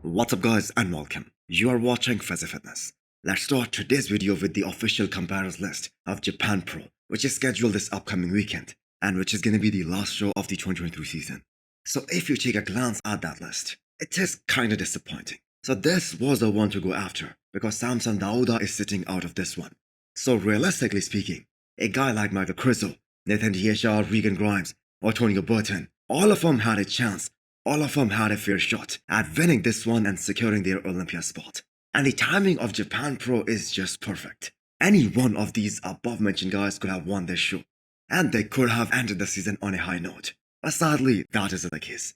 What's up guys and welcome. You are watching Fazi Fitness. Let's start today's video with the official comparison list of Japan Pro, which is scheduled this upcoming weekend and which is going to be the last show of the 2023 season. So if you take a glance at that list, it is kinda disappointing. So this was the one to go after because Samson Dauda is sitting out of this one. So realistically speaking, a guy like Michael Crizo, Nathan Diesha, Regan Grimes, or Tony Burton, all of them had a chance. All of them had a fair shot at winning this one and securing their Olympia spot. And the timing of Japan Pro is just perfect. Any one of these above mentioned guys could have won this show. And they could have ended the season on a high note. But sadly, that isn't the case.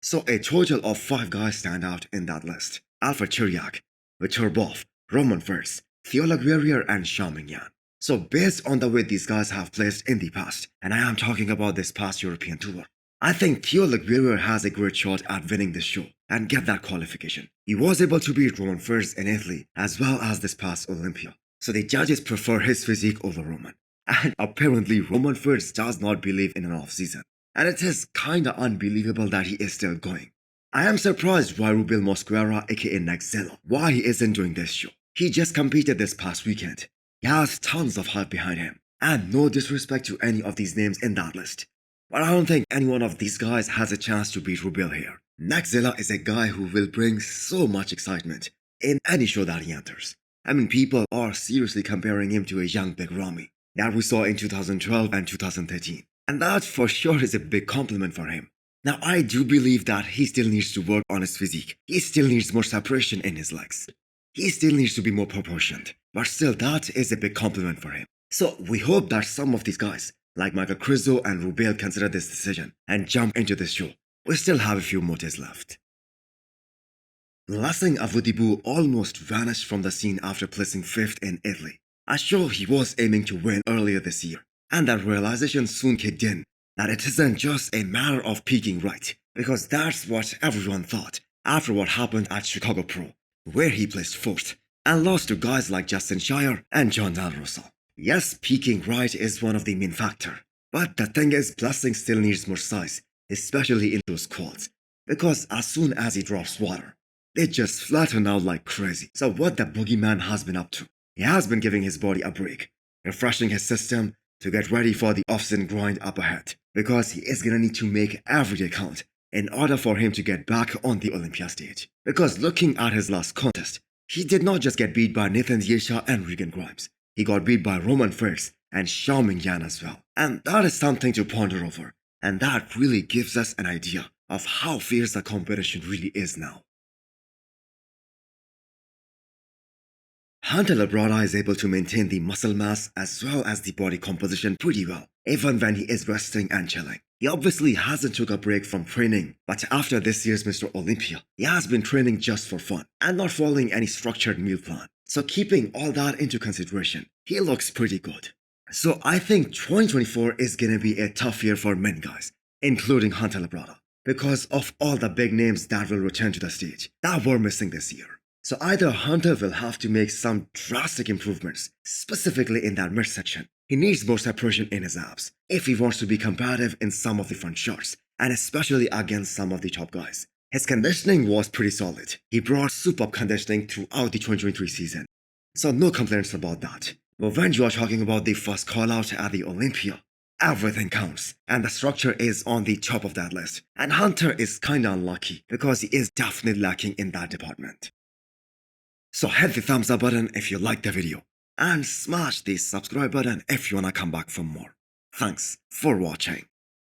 So a total of 5 guys stand out in that list. Alfred Chiryak, Victor Boff, Roman Fritz, Theo Guerrier and Shouming Yan. So based on the way these guys have placed in the past, and I am talking about this past European tour, I think Theo Guerrier has a great shot at winning this show and get that qualification. He was able to beat Roman Fritz in Italy as well as this past Olympia. So the judges prefer his physique over Roman. And apparently Roman Fritz does not believe in an off-season. And it is kinda unbelievable that he is still going. I am surprised why Rubil Mosquera aka Neckzilla, why he isn't doing this show. He just competed this past weekend. He has tons of hype behind him. And no disrespect to any of these names in that list. But I don't think any one of these guys has a chance to beat Rubil here. Neckzilla is a guy who will bring so much excitement in any show that he enters. I mean, people are seriously comparing him to a young Big Ramy that we saw in 2012 and 2013. And that for sure is a big compliment for him. Now I do believe that he still needs to work on his physique. He still needs more separation in his legs. He still needs to be more proportioned. But still that is a big compliment for him. So we hope that some of these guys like Michael Crizo and Rubil consider this decision and jump into this show. We still have a few more days left. Blessing Awodibu almost vanished from the scene after placing 5th in Italy, a show he was aiming to win earlier this year. And that realization soon kicked in that it isn't just a matter of peaking right, because that's what everyone thought after what happened at Chicago Pro, where he placed 4th and lost to guys like Justin Shire and John Del Rosa. Yes, peaking right is one of the main factors, but the thing is Blessing still needs more size, especially in those quads, because as soon as he drops water, they just flatten out like crazy. So what the boogeyman has been up to, he has been giving his body a break, refreshing his system to get ready for the off-season grind up ahead, because he is gonna need to make every day count in order for him to get back on the Olympia stage. Because looking at his last contest, he did not just get beat by Nathan Diesha and Regan Grimes. He got beat by Roman Fritz and Shouming Yan as well. And that is something to ponder over. And that really gives us an idea of how fierce the competition really is now. Hunter Labrada is able to maintain the muscle mass as well as the body composition pretty well, even when he is resting and chilling. He obviously hasn't took a break from training, but after this year's Mr. Olympia, he has been training just for fun and not following any structured meal plan. So keeping all that into consideration, he looks pretty good. So I think 2024 is gonna be a tough year for many guys, including Hunter Labrada, because of all the big names that will return to the stage that were missing this year. So either Hunter will have to make some drastic improvements, specifically in that midsection. He needs more separation in his abs if he wants to be competitive in some of the front shots, and especially against some of the top guys. His conditioning was pretty solid. He brought superb conditioning throughout the 2023 season. So no complaints about that. But when you are talking about the first call out at the Olympia, everything counts. And the structure is on the top of that list. And Hunter is kinda unlucky because he is definitely lacking in that department. So hit the thumbs up button if you liked the video. And smash the subscribe button if you wanna come back for more. Thanks for watching.